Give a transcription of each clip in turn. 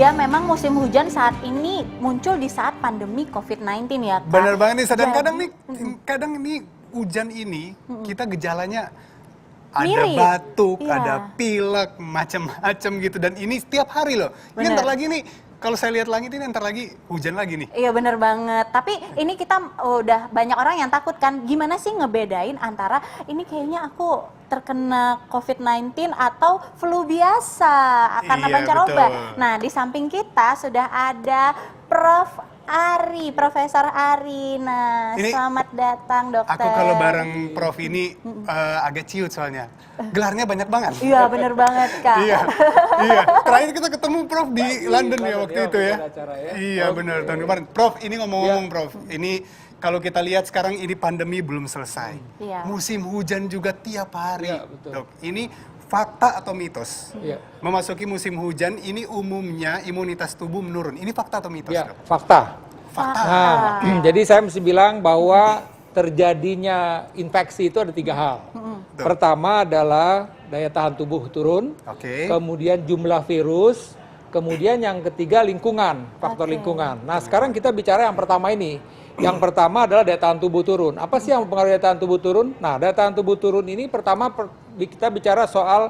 Ya memang musim hujan saat ini muncul di saat pandemi COVID-19 ya Kak. Bener banget nih, dan Jadi, kadang nih hujan ini kita gejalanya ada mirip. batuk, Iya. ada pilek, macam-macam gitu, dan ini setiap hari loh. Ini Bener. ntar lagi nih, kalau saya lihat langit ini ntar lagi hujan lagi nih. Iya bener banget, tapi ini kita udah banyak orang yang takut kan, gimana sih ngebedain antara ini kayaknya aku terkena COVID-19 atau flu biasa karena Iya, pancaroba. betul. Nah di samping kita sudah ada Profesor Ari. Nah Ini selamat datang dokter. Aku kalau bareng Prof ini agak ciut soalnya. Gelarnya banyak banget. Iya bener banget Kak. Iya, iya. Terakhir kita ketemu Prof di London ya waktu itu ya. acara ya. Iya benar tahun kemarin. Prof, ini ngomong-ngomong Prof, ini kalau kita lihat sekarang ini pandemi belum selesai. Iya. Musim hujan juga tiap hari. Iya, betul. Dok, ini fakta atau mitos? Iya. Memasuki musim hujan ini umumnya imunitas tubuh menurun. Ini fakta atau mitos, Ya, Dok? fakta. Fakta. Nah, jadi saya mesti bilang bahwa terjadinya infeksi itu ada 3 hal. Pertama adalah daya tahan tubuh turun, Oke. kemudian jumlah virus, kemudian yang ketiga lingkungan, faktor Oke. lingkungan. Nah, sekarang kita bicara yang pertama ini. Yang pertama adalah daya tahan tubuh turun. Apa sih yang mempengaruhi daya tahan tubuh turun? Nah, daya tahan tubuh turun ini pertama kita bicara soal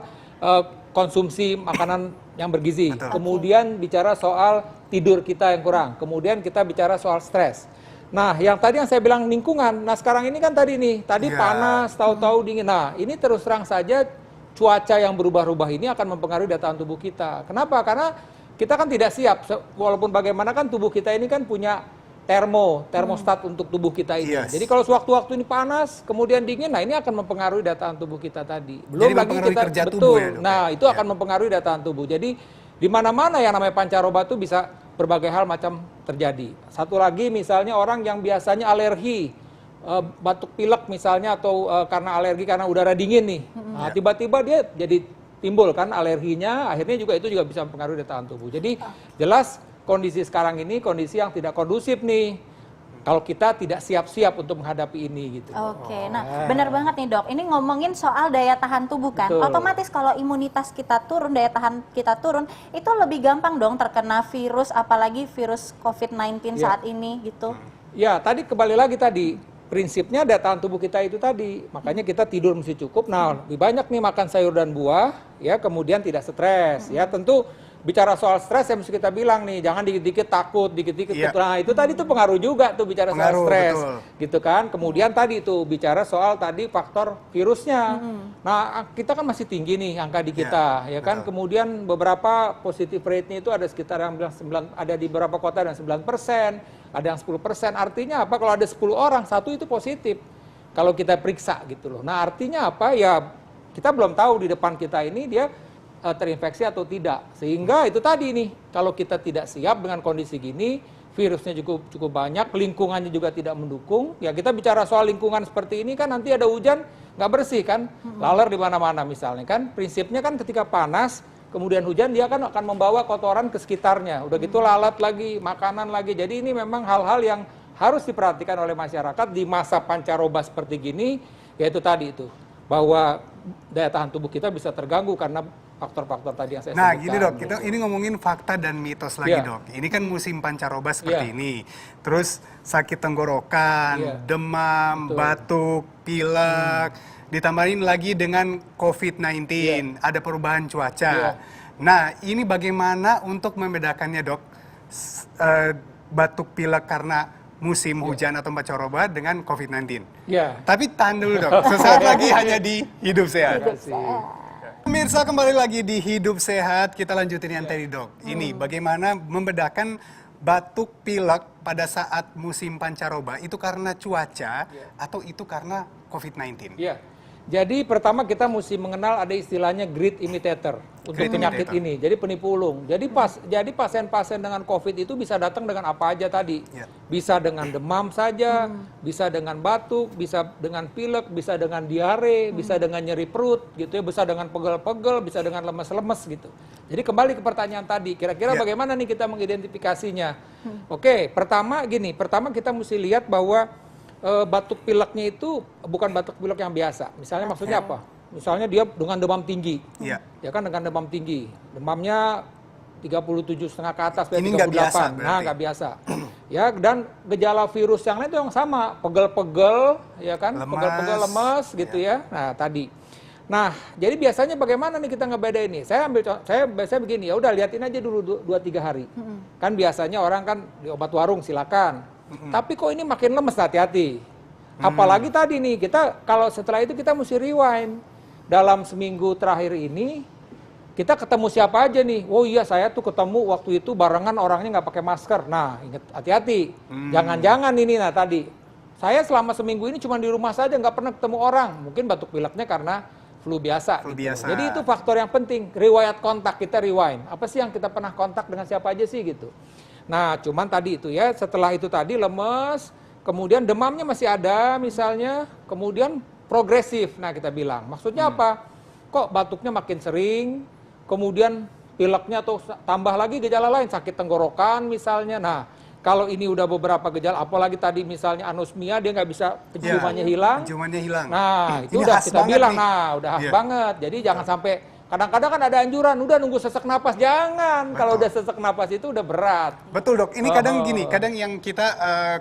konsumsi makanan yang bergizi. Betul. Kemudian bicara soal tidur kita yang kurang. Kemudian kita bicara soal stres. Nah, yang tadi yang saya bilang lingkungan. Nah, sekarang ini kan tadi Iya. panas, tahu-tahu dingin. Nah, ini terus terang saja cuaca yang berubah-ubah ini akan mempengaruhi daya tahan tubuh kita. Kenapa? Karena kita kan tidak siap. Walaupun bagaimana kan tubuh kita ini kan punya termostat untuk tubuh kita ini. Yes. Jadi kalau sewaktu-waktu ini panas, kemudian dingin, nah ini akan mempengaruhi daya tahan tubuh kita tadi. Jadi mempengaruhi kerja betul. tubuh ya, Dok, Nah, ya? itu Ya. akan mempengaruhi daya tahan tubuh. Jadi di mana-mana yang namanya pancaroba itu bisa berbagai hal macam terjadi. Satu lagi misalnya orang yang biasanya alergi, batuk pilek misalnya atau karena alergi karena udara dingin nih. Nah, tiba-tiba dia jadi timbul kan alerginya, akhirnya juga itu juga bisa mempengaruhi daya tahan tubuh. Jadi jelas kondisi sekarang ini kondisi yang tidak kondusif nih. Kalau kita tidak siap-siap untuk menghadapi ini gitu. Oke, nah benar banget nih dok. Ini ngomongin soal daya tahan tubuh kan. Betul. Otomatis kalau imunitas kita turun, daya tahan kita turun, itu lebih gampang dong terkena virus, apalagi virus COVID-19 Ya. saat ini gitu. Ya, tadi kembali lagi tadi. Prinsipnya daya tahan tubuh kita itu tadi. Makanya kita tidur mesti cukup. Nah, lebih banyak nih makan sayur dan buah, ya, kemudian tidak stres. Ya, tentu bicara soal stres yang mesti kita bilang nih, jangan dikit-dikit takut, dikit-dikit. Iya. Nah, itu tadi tuh pengaruh juga tuh bicara soal Pengaruh, stres. betul. Gitu kan. Kemudian tadi tuh bicara soal tadi faktor virusnya. Nah, kita kan masih tinggi nih angka di kita, ya kan. betul. Kemudian beberapa positive rate-nya itu ada sekitar yang bilang 9, ada di beberapa kota ada yang 9%, ada yang 10%. Artinya apa? Kalau ada 10 orang, satu itu positif. Kalau kita periksa gitu loh. Nah, artinya apa? Ya kita belum tahu di depan kita ini dia terinfeksi atau tidak. Sehingga itu tadi nih, kalau kita tidak siap dengan kondisi gini, virusnya cukup banyak, lingkungannya juga tidak mendukung. Ya kita bicara soal lingkungan seperti ini kan nanti ada hujan nggak bersih kan, laler di mana-mana misalnya kan. Prinsipnya kan ketika panas, kemudian hujan dia kan akan membawa kotoran ke sekitarnya. Udah gitu lalat lagi, makanan lagi. Jadi ini memang hal-hal yang harus diperhatikan oleh masyarakat di masa pancaroba seperti gini, yaitu tadi itu bahwa daya tahan tubuh kita bisa terganggu karena faktor-faktor tadi yang saya Nah sebutkan. gini dok, gitu. ini ngomongin fakta dan mitos lagi Iya. dok. Ini kan musim pancaroba seperti Iya. ini. Terus sakit tenggorokan, Iya. demam, Betul. batuk, pilek, ditambahin lagi dengan COVID-19, ada perubahan cuaca. Iya. Nah ini bagaimana untuk membedakannya dok, batuk pilek karena musim hujan atau pancaroba dengan COVID-19? Ya. Tapi tahan dulu dok, sesaat lagi hanya di Hidup Sehat. Terima kasih. Pemirsa, kembali lagi di Hidup Sehat. Kita lanjutin yang tadi dok. Ini bagaimana membedakan batuk pilek pada saat musim pancaroba itu karena cuaca atau itu karena COVID-19? Ya. Jadi pertama kita mesti mengenal ada istilahnya great imitator untuk Great penyakit imitator. ini. Jadi penipu ulung. Jadi pasien-pasien dengan COVID itu bisa datang dengan apa aja tadi. Ya. Bisa dengan demam saja, bisa dengan batuk, bisa dengan pilek, bisa dengan diare, bisa dengan nyeri perut gitu ya, bisa dengan pegel-pegel, bisa dengan lemes-lemes gitu. Jadi kembali ke pertanyaan tadi, kira-kira Ya. bagaimana nih kita mengidentifikasinya? Oke, pertama kita mesti lihat bahwa batuk pileknya itu bukan batuk pilek yang biasa. Misalnya maksudnya apa? Misalnya dia dengan demam tinggi. Iya. Ya kan dengan demam tinggi. Demamnya 37,5 ke atas, Ini nggak biasa 38. Nah, berarti. nggak biasa. Ya, dan gejala virus yang lain itu yang sama, pegel-pegel, ya kan, Lemas. pegel-pegel lemes gitu ya. Nah, tadi. Nah, jadi biasanya bagaimana nih kita ngebedain ini? Saya biasanya begini, ya udah liatin aja dulu 2-3 hari. Kan biasanya orang kan di obat warung silakan. Tapi kok ini makin lemes, hati-hati. Apalagi tadi nih, kita kalau setelah itu kita mesti rewind. Dalam seminggu terakhir ini, kita ketemu siapa aja nih? Oh iya, saya tuh ketemu waktu itu barengan orangnya nggak pakai masker. Nah, ingat, hati-hati. Jangan-jangan ini, nah tadi. Saya selama seminggu ini cuma di rumah saja, nggak pernah ketemu orang. Mungkin batuk pileknya karena flu biasa. Flu gitu. biasa. Jadi itu faktor yang penting. Riwayat kontak, kita rewind. Apa sih yang kita pernah kontak dengan siapa aja sih gitu. Nah, cuman tadi itu ya, setelah itu tadi lemes, kemudian demamnya masih ada misalnya, kemudian progresif. Nah, kita bilang. Maksudnya apa? Kok batuknya makin sering, kemudian pileknya tuh tambah lagi gejala lain, sakit tenggorokan misalnya. Nah, kalau ini udah beberapa gejala, apalagi tadi misalnya anosmia, dia nggak bisa penciumannya hilang. Penciumannya hilang. Nah, itu Ini udah khas kita banget bilang, nih. nah udah khas Iya. banget. Jadi jangan sampai, kadang-kadang kan ada anjuran, udah nunggu sesak napas. Jangan, kalau udah sesak napas itu udah berat. Betul dok, ini kadang gini, kadang yang kita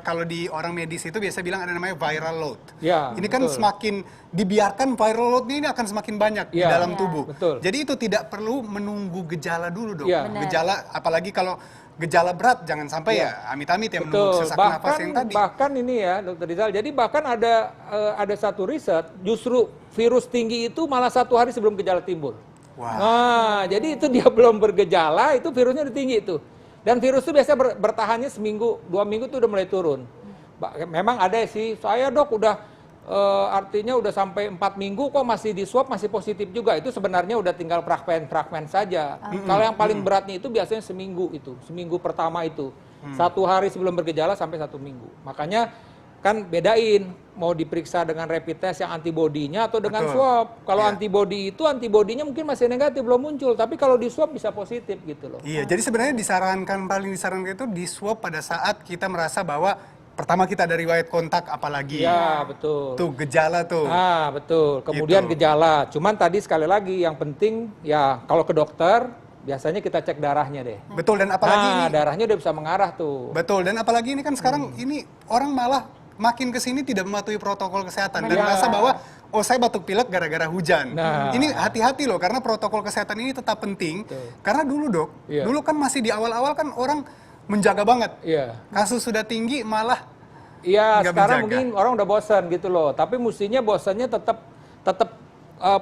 kalau di orang medis itu biasa bilang ada namanya viral load. Ya, Ini kan betul. semakin dibiarkan viral load ini akan semakin banyak di Ya, dalam tubuh. betul. Jadi itu tidak perlu menunggu gejala dulu dok. Ya. Benar. Gejala, apalagi kalau gejala berat jangan sampai ya amit-amit ya menunggu Betul. sesak nafas yang tadi. Bahkan ini ya, Dokter Rizal. Jadi bahkan ada satu riset, justru virus tinggi itu malah 1 hari sebelum gejala timbul. Wah. Nah, jadi itu dia belum bergejala, itu virusnya udah tinggi itu. Dan virus itu biasanya bertahannya seminggu, 2 minggu itu udah mulai turun. Memang ada sih, saya dok udah artinya udah sampai 4 minggu kok masih di swab masih positif juga. Itu sebenarnya udah tinggal fragmen saja. Kalau yang paling beratnya itu biasanya seminggu itu, seminggu pertama itu. 1 hari sebelum bergejala sampai 1 minggu. Makanya kan bedain mau diperiksa dengan rapid test yang antibodinya atau dengan Betul. swab. Kalau Iya. antibody itu antibodinya mungkin masih negatif belum muncul, tapi kalau di swab bisa positif gitu loh. Iya, jadi sebenarnya paling disarankan itu di swab pada saat kita merasa bahwa pertama kita ada riwayat kontak apalagi. Ya, betul. Tuh gejala tuh. Ah, betul. Kemudian Gitu. gejala. Cuman tadi sekali lagi yang penting ya kalau ke dokter biasanya kita cek darahnya deh. Betul, dan apalagi ini Darahnya udah bisa mengarah tuh. betul, dan apalagi ini kan sekarang ini orang malah makin kesini tidak mematuhi protokol kesehatan dan Benar. merasa bahwa oh saya batuk pilek gara-gara hujan. Nah. Ini hati-hati loh karena protokol kesehatan ini tetap penting. Betul. Karena dulu dok, Iya. dulu kan masih di awal-awal kan orang menjaga banget. Iya. Kasus sudah tinggi malah Iya, Nggak sekarang menjaga. mungkin orang udah bosan gitu loh. Tapi mestinya bosannya tetap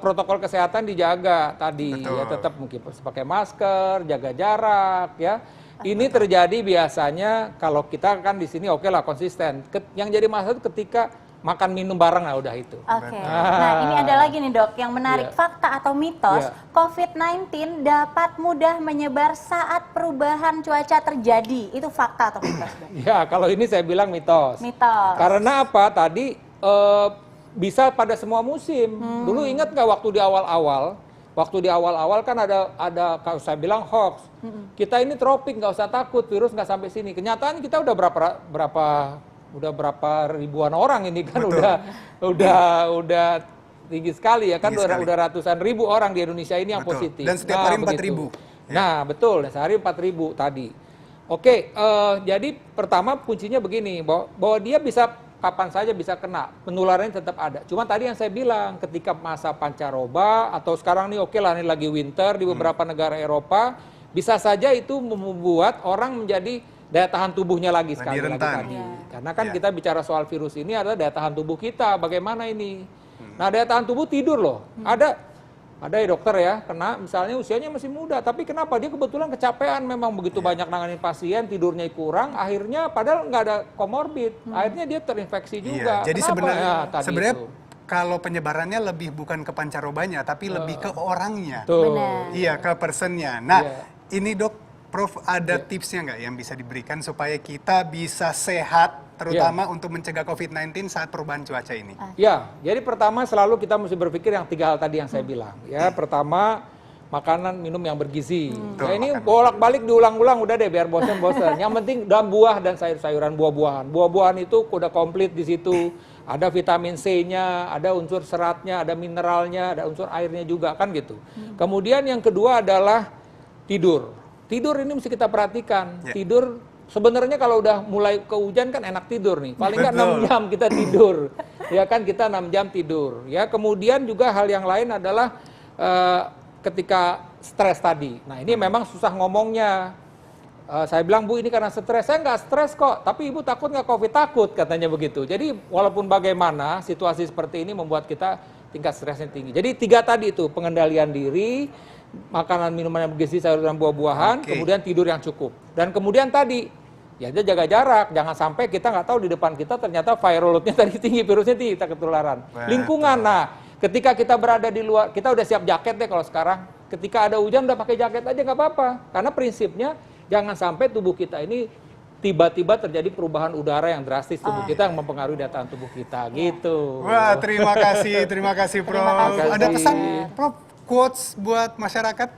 protokol kesehatan dijaga tadi. Betul. Ya tetap mungkin pakai masker, jaga jarak ya. Ini terjadi biasanya kalau kita kan di sini oke lah konsisten. Yang jadi masalah itu ketika makan minum bareng lah udah itu. Oke. Nah, ini ada lagi nih dok yang menarik, Iya. fakta atau mitos Iya. COVID-19 dapat mudah menyebar saat perubahan cuaca terjadi. Itu fakta atau mitos dok? Ya, kalau ini saya bilang mitos. Mitos. Karena apa? Tadi bisa pada semua musim. Dulu ingat nggak waktu di awal-awal? Waktu di awal-awal kan ada kalau saya bilang hoax. Kita ini tropik, nggak usah takut, virus nggak sampai sini. Kenyataan kita udah berapa ribuan orang ini kan udah tinggi sekali ya kan, Tinggi sekali. udah ratusan ribu orang di Indonesia ini yang Betul. positif. Dan setiap hari 4.000. begitu. Ya. Nah, betul, sehari 4.000 tadi. Oke, jadi pertama kuncinya begini, bahwa dia bisa kapan saja bisa kena, penularannya tetap ada. Cuma tadi yang saya bilang, ketika masa pancaroba atau sekarang nih oke lah, ini lagi winter di beberapa negara Eropa, bisa saja itu membuat orang menjadi daya tahan tubuhnya lagi sekali lagi rentan. tadi. Iya. Karena kan Iya. kita bicara soal virus ini adalah daya tahan tubuh kita, bagaimana ini. Nah, daya tahan tubuh tidur loh. Ada ya dokter ya, kena misalnya usianya masih muda, tapi kenapa dia kebetulan kecapean, memang begitu banyak nanganin pasien, tidurnya kurang, akhirnya padahal nggak ada komorbid, akhirnya dia terinfeksi juga. Iya, jadi Kenapa? sebenarnya Ya, tadi sebenarnya itu. kalau penyebarannya lebih bukan ke pancarobanya tapi lebih ke orangnya. Tuh. Benar. Iya, ke personnya. Nah, Iya. ini dok, Prof ada tipsnya nggak yang bisa diberikan supaya kita bisa sehat, terutama untuk mencegah COVID-19 saat perubahan cuaca ini? Ya, jadi pertama selalu kita mesti berpikir yang 3 hal tadi yang saya bilang. Ya, pertama makanan minum yang bergizi. Betul, Ya, ini makanan. bolak-balik diulang-ulang udah deh biar bosan-bosan. Yang penting dalam buah dan sayur-sayuran, buah-buahan. Buah-buahan itu udah komplit di situ. Ada vitamin C-nya, ada unsur seratnya, ada mineralnya, ada unsur airnya juga kan gitu. Kemudian yang kedua adalah tidur. tidur ini mesti kita perhatikan. Ya. Tidur sebenarnya kalau udah mulai ke hujan kan enak tidur nih. Paling nggak Betul. 6 jam kita tidur. Ya kan kita 6 jam tidur. Ya kemudian juga hal yang lain adalah ketika stres tadi. Nah ini memang susah ngomongnya. Saya bilang, Bu, ini karena stres. Saya nggak stres kok, tapi Ibu takut nggak COVID? Takut, katanya begitu. Jadi walaupun bagaimana, situasi seperti ini membuat kita tingkat stresnya tinggi. Jadi 3 tadi itu, pengendalian diri, makanan minuman yang bergizi, sayur dan buah-buahan, Oke. kemudian tidur yang cukup. Dan kemudian tadi, ya dia jaga jarak, jangan sampai kita nggak tahu di depan kita ternyata viral load-nya tadi tinggi, virusnya tinggi, kita ketularan. Betul. Lingkungan, nah ketika kita berada di luar, kita udah siap jaket deh kalau sekarang. Ketika ada hujan udah pakai jaket aja nggak apa-apa. Karena prinsipnya jangan sampai tubuh kita ini tiba-tiba terjadi perubahan udara yang drastis tubuh kita yang mempengaruhi daya tahan tubuh kita gitu. Wah, terima kasih Prof. Terima kasih. Ada pesan Prof, quotes buat masyarakat?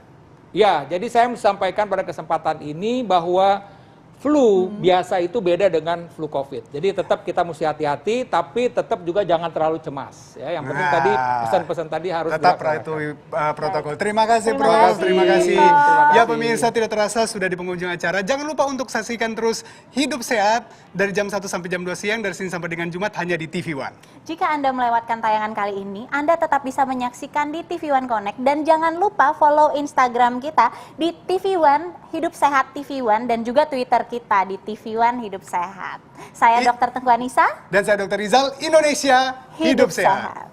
Ya, jadi saya sampaikan pada kesempatan ini bahwa flu biasa itu beda dengan flu COVID. Jadi tetap kita mesti hati-hati, tapi tetap juga jangan terlalu cemas. Ya, yang penting Nah, tadi pesan-pesan tadi harus tetap dilaksanakan. patuhi protokol. Terima kasih Terima Prof. kasih, Terima kasih. Prof. Ya pemirsa, tidak terasa sudah di penghujung acara. Jangan lupa untuk saksikan terus Hidup Sehat dari jam 1 sampai jam 2 siang, dari Senin sampai dengan Jumat hanya di TV One. Jika Anda melewatkan tayangan kali ini, Anda tetap bisa menyaksikan di TV One Connect. Dan jangan lupa follow Instagram kita di TV One Hidup Sehat TV One dan juga Twitter kita di TV One Hidup Sehat. Saya Dr. Tengku Anissa. Dan saya Dr. Rizal, Indonesia Hidup Sehat.